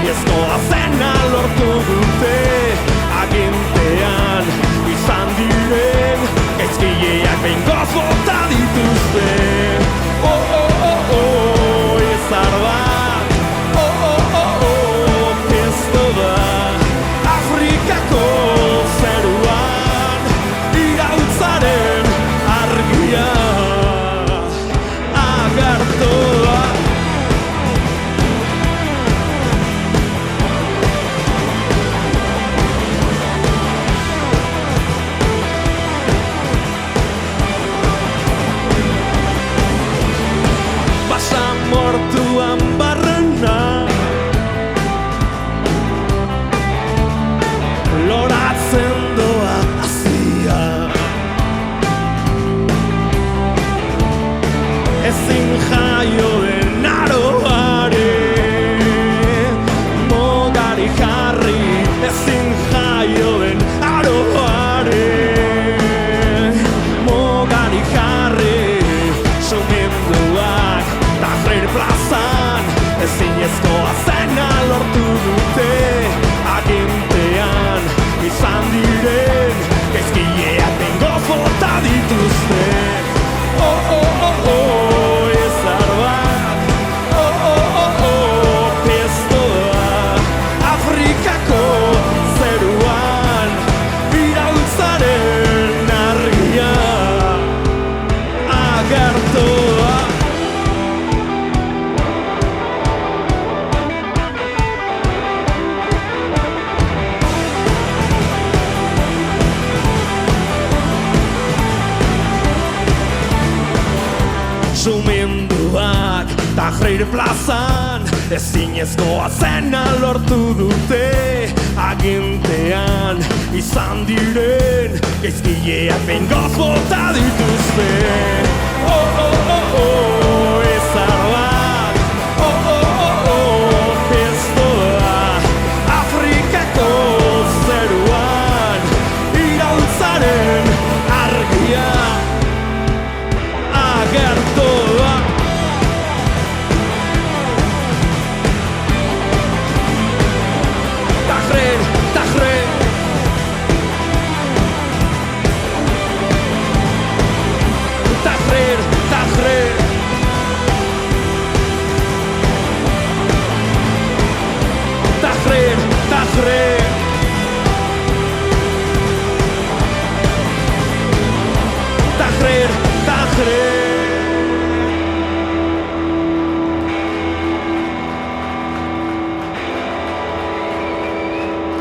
ezinezkoa zena lortu dute. Agintean izan diren gaizkileak behingoz bota dituzte. Oh, oh, oh, oh, izar bat. Oh, oh, oh, oh, piztu da. Afrikako zeruan iraultzaren argia agertu da. Mortuan barrena loratzen doa azia. Ezin jaio den aroare mogari jarri. Ezin jaio den aroare mogari jarri. Suminduak Tahrir plazan ezinezkoa zena lortu dute. Agintean izan diren gaizkileak behingoz bota dituzte. Oh, oh, oh, oh, izar bat. Oh, oh, oh, oh, piztu da. Afrikako zeruan iraultzaren argia agertu da. Suminduak Tahrir plazan ezinezkoa zena lortu dute. Agintean izan diren gaizkileak behingoz bota dituzte.